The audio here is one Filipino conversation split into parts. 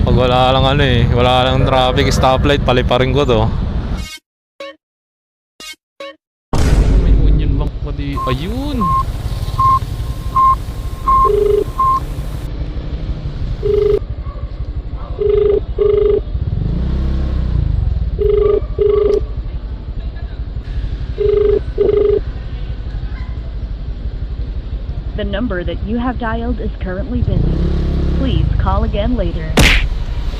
Pag wala lang ano eh, wala lang traffic, stoplight, paliparin ko to. May Union Bank pa di. Ayun! The number that you have dialed is currently busy. Please call again later.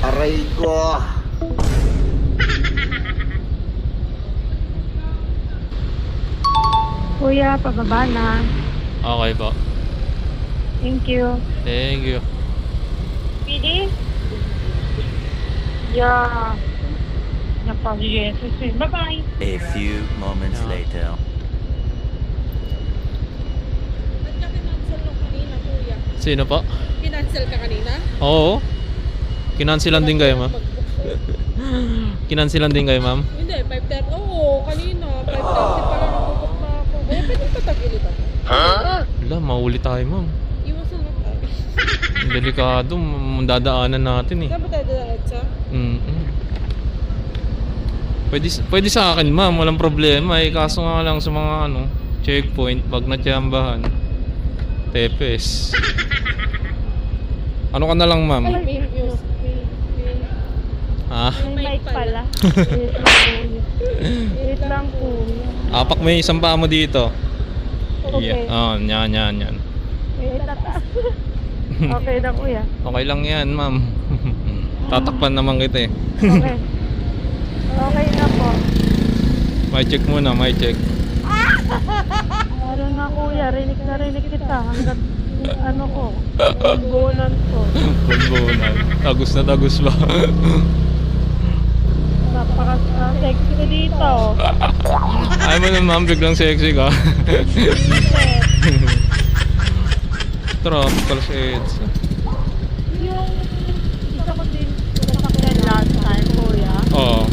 Aray ko! Kuya, pababa na. Okay po. Thank you. Thank you. Pili? Yeah. Napag-Jesus eh. Bye-bye. A few moments later. Ba't ka kinansel nung kanina, kuya? Sino po? Kinansel ka kanina? Oo. Kinansilan din kayo, ma'am? Kinansilan din kayo, ma'am? Hindi, 5:30. Oo, kanina. 5:30 pa lang nabubok na ako. Eh, pwede patagilid ako. Wala, mahuli tayo, ma'am. Iwasan na tayo. Delikado, dadaanan natin eh. Saan ba tayo dadaatsa? Pwede sa akin, ma'am, walang problema eh. Kaso nga lang sa mga checkpoint, pag natiyambahan, tepes. Ano ka na lang, ma'am? Ay, may music. Ha? May mic pala. Wait lang kuya. Apak mo yung isang paa mo dito. Okay. Oh, yan. Wait lang. Okay na kuya. Okay lang yan, ma'am. Tatakpan naman kita eh. Okay. Okay na po. May check muna, may check. Meron na kuya. Rinig na rinig kita. Hanggat ano ko. Bunan ko. Bulbunan. Tagus na tagus ba? Napaka-sexy ko dito. Ay mo naman, biglang sexy ka. Tropical shades. Yung isa ko din nasakyan last time kuya. Oo.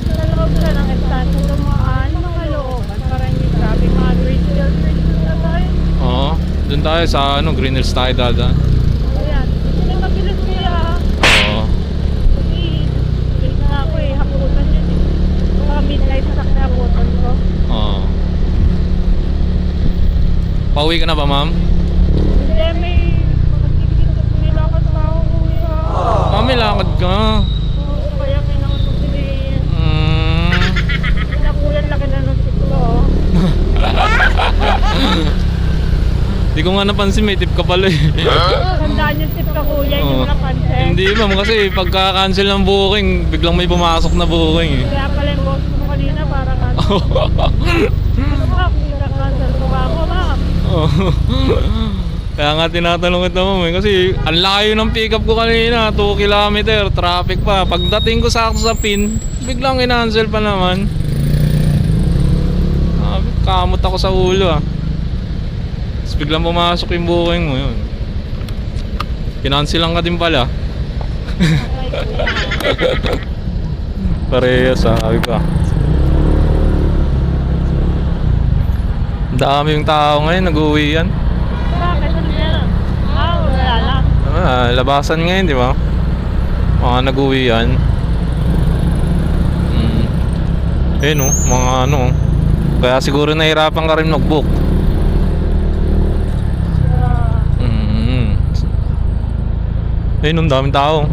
Sa loob ka ng estansya dumaan mga looban para hindi traffic mga retail na tayo. Oo. Doon tayo sa Green Hills tayo dadaan. Ayan. Hindi mabilis kuya. Oo. Kasi bilis na ako eh. Haputan yun eh. Mga midnight sa sakna haputan ko. Oo. Pauwi ka na ba, ma'am? Hindi may magkikita nila ako sa ako kuya. Mami, lakad ka. Oo, kaya kailangan ko piliin. Wala kuya, laki na ng siklo. Di ko nga napansin, may tip ka pala eh. Tandaan yung tip ka kuya, hindi Oo. mo napansin. Hindi, ma'am, kasi pagka-cancel ng booking, biglang may pumasok na booking eh. Kaya pala yung boss mo kanina parang ano. Cancel ko ba ako, ma'am? Kaya nga tinatanong kita, ma'am eh. Kasi ang layo ng pick up ko kanina, 2 kilometer, traffic pa. Pagdating ko sakto sa pin, biglang in-cancel pa naman. Kamot ako sa ulo ah. Tapos biglang pumasok yung booking mo yun. Kinansilan ka din pala. Parehas sabi pa. Dami yung tao ngayon, nag-uwi yan. Bakit? Ano yan? Wala lang. Labasan ngayon, di ba? Mga nag-uwi yan. Eh no, mga kaya siguro nahirapan ka rin mag-book. Eh no, daming tao.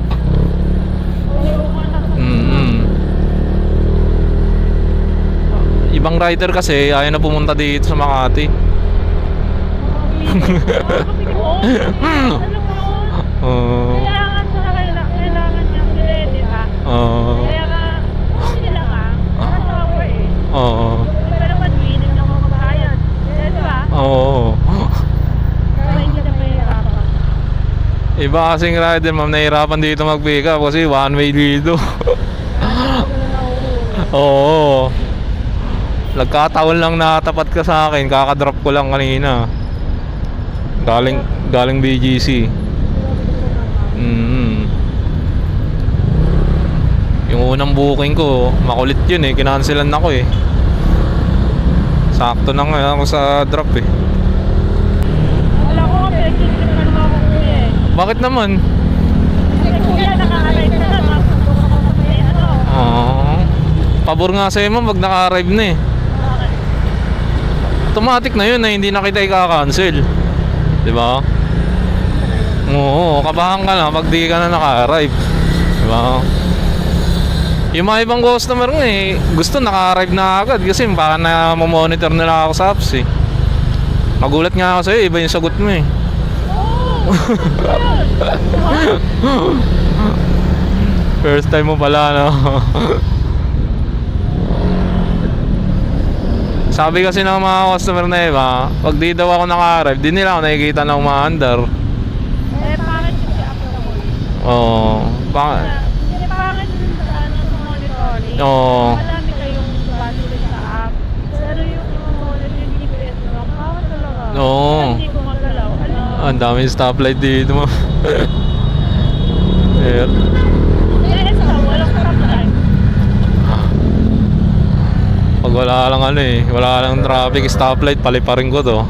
Ibang rider kasi ayaw na pumunta dito sa Makati. Oo. Kailangan niya sila, di ba? Oo. Kaya nga, sila nga, nasa ako eh. Oo. Pero mag-winning na mga bayan. Di ba? Oo. Kaya hindi na mahirapan. Iba kasing rider, ma'am, nahirapan dito mag-pick up kasi one way dito. Oo. Nagkataon lang nakatapat ka sa akin, kakadrop ko lang kanina. Galing BGC. Yung unang booking ko, makulit yun eh, kinancelan ako eh. Sakto na nga ako sa drop eh. Wala ko nga pinag-trip na naman ako kuya eh. Bakit naman? Kasi kuya nakakalive Pabor nga sa'yo ma'am pag naka-arrive na eh. Automatic na yun na hindi na kita i-cancel. Diba? Oo, kabahan ka na pag di ka na naka-arrive. Diba? Yung mga ibang customer nga eh, gusto naka-arrive na agad kasi baka na monitor nila ako sa apps eh. Magulat nga ako sa'yo, iba yung sagot mo eh. First time mo pala, no? Sabi kasi ng mga customer na iba, pag di daw ako naka-arrive, di nila ako nakikita na umaandar. Eh, pangit kasi ako na mo. Oo. Pangit sa monitoring. Oo. Marami kayong base sa app. Pero yung monitoring GPS mo, pangit talaga. Oo. Hindi ko magalaw. Ang daming stoplight dito mo. Ayan. Eh, walang stoplight. Pag wala lang ano eh, wala lang traffic, stoplight, paliparin ko to.